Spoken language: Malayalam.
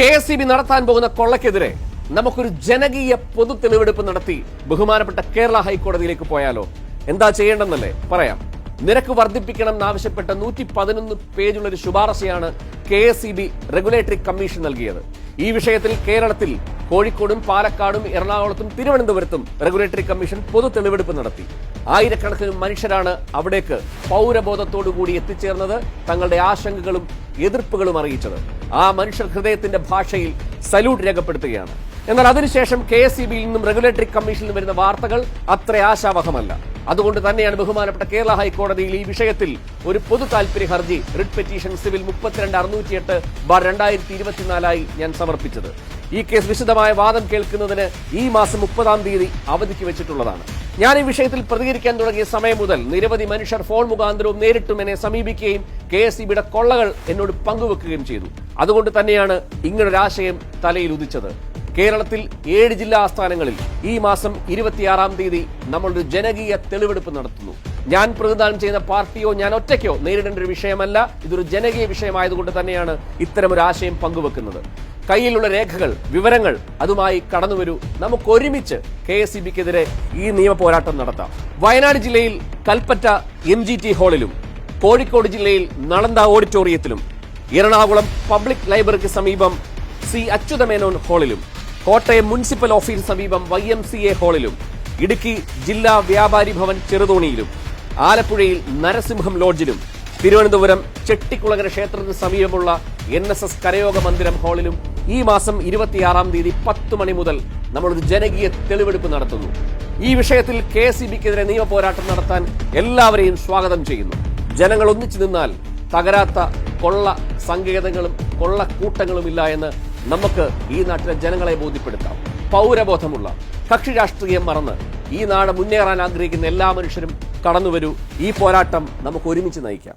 KSEB നടത്താൻ പോകുന്ന കൊള്ളക്കെതിരെ നമുക്കൊരു ജനകീയ പൊതു തെളിവെടുപ്പ് നടത്തി ബഹുമാനപ്പെട്ട കേരള ഹൈക്കോടതിയിലേക്ക് പോയാലോ? എന്താ ചെയ്യേണ്ടെന്നല്ലേ പറയാം. നിരക്ക് വർദ്ധിപ്പിക്കണം എന്നാവശ്യപ്പെട്ട 111 പേജുള്ള ഒരു ശുപാർശയാണ് KSEB റെഗുലേറ്ററി കമ്മീഷൻ നൽകിയത്. ഈ വിഷയത്തിൽ കേരളത്തിൽ കോഴിക്കോടും പാലക്കാടും എറണാകുളത്തും തിരുവനന്തപുരത്തും റെഗുലേറ്ററി കമ്മീഷൻ പൊതു തെളിവെടുപ്പ് നടത്തി. ആയിരക്കണക്കിന് മനുഷ്യരാണ് അവിടേക്ക് പൗരബോധത്തോടുകൂടി എത്തിച്ചേർന്നത്, തങ്ങളുടെ ആശങ്കകളും എതിർപ്പുകളും അറിയിച്ചത്. ആ മനുഷ്യ ഹൃദയത്തിന്റെ ഭാഷയിൽ സല്യൂട്ട് രേഖപ്പെടുത്തുകയാണ്. എന്നാൽ അതിനുശേഷം KSEBയിൽ നിന്നും റെഗുലേറ്ററി കമ്മീഷനിൽ വരുന്ന വാർത്തകൾ അത്ര ആശാവഹമല്ല. അതുകൊണ്ട് തന്നെയാണ് ബഹുമാനപ്പെട്ട കേരള ഹൈക്കോടതിയിൽ ഈ വിഷയത്തിൽ ഒരു പൊതു താൽപര്യ ഹർജി റിട്ട് പെറ്റീഷൻ സിവിൽ 32-608/2024 ഞാൻ സമർപ്പിച്ചത്. ഈ കേസ് വിശദമായ വാദം കേൾക്കുന്നതിന് ഈ മാസം 30-ാം തീയതി അവധിക്ക് വെച്ചിട്ടുള്ളതാണ്. ഞാൻ ഈ വിഷയത്തിൽ പ്രതികരിക്കാൻ തുടങ്ങിയ സമയം മുതൽ നിരവധി മനുഷ്യർ ഫോൺ മുഖാന്തരവും നേരിട്ടും എന്നെ സമീപിക്കുകയും KSEBയുടെ കൊള്ളകൾ എന്നോട് പങ്കുവെക്കുകയും ചെയ്തു. അതുകൊണ്ട് തന്നെയാണ് ഇങ്ങനൊരാശയം തലയിൽ ഉദിച്ചത്. കേരളത്തിൽ 7 ജില്ലാ ആസ്ഥാനങ്ങളിൽ ഈ മാസം 26-ാം തീയതി നമ്മളൊരു ജനകീയ തെളിവെടുപ്പ് നടത്തുന്നു. ഞാൻ പ്രതിദാനം ചെയ്യുന്ന പാർട്ടിയോ ഞാൻ ഒറ്റയ്ക്കോ നേരിടേണ്ട ഒരു വിഷയമല്ല. ഇതൊരു ജനകീയ വിഷയമായതുകൊണ്ട് തന്നെയാണ് ഇത്തരമൊരു ആശയം പങ്കുവെക്കുന്നത്. കയ്യിലുള്ള രേഖകൾ, വിവരങ്ങൾ അതുമായി കടന്നുവരൂ. നമുക്ക് ഒരുമിച്ച് KSEBക്കെതിരെ ഈ നിയമ പോരാട്ടം നടത്താം. വയനാട് ജില്ലയിൽ കൽപ്പറ്റ MGT ഹാളിലും, കോഴിക്കോട് ജില്ലയിൽ നളന്ദ ഓഡിറ്റോറിയത്തിലും, എറണാകുളം പബ്ലിക് ലൈബ്രറിക്ക് സമീപം C അച്യുതമേനോൻ ഹാളിലും, കോട്ടയം മുനിസിപ്പൽ ഓഫീസിന് സമീപം YMCA ഹാളിലും, ഇടുക്കി ജില്ലാ വ്യാപാരി ഭവൻ ചെറുതോണിയിലും, ആലപ്പുഴയിൽ നരസിംഹം ലോഡ്ജിലും, തിരുവനന്തപുരം ചെട്ടിക്കുളങ്ങര ക്ഷേത്രത്തിന് സമീപമുള്ള NSS കരയോഗ മന്ദിരം ഹാളിലും ഈ മാസം 26-ാം തീയതി 10 മണി മുതൽ നമ്മളൊരു ജനകീയ തെളിവെടുപ്പ് നടത്തുന്നു. ഈ വിഷയത്തിൽ KSEBക്കെതിരെ നിയമ പോരാട്ടം നടത്താൻ എല്ലാവരെയും സ്വാഗതം ചെയ്യുന്നു. ജനങ്ങൾ ഒന്നിച്ചു നിന്നാൽ തകരാത്ത കൊള്ള സങ്കേതങ്ങളും കൊള്ളക്കൂട്ടങ്ങളും ഇല്ല എന്ന് നമുക്ക് ഈ നാട്ടിലെ ജനങ്ങളെ ബോധ്യപ്പെടുത്താം. പൗരബോധമുള്ള, കക്ഷി രാഷ്ട്രീയം മറന്ന് ഈ നാട് മുന്നേറാൻ ആഗ്രഹിക്കുന്ന എല്ലാ മനുഷ്യരും കടന്നുവരൂ. ഈ പോരാട്ടം നമുക്ക് ഒരുമിച്ച് നയിക്കാം.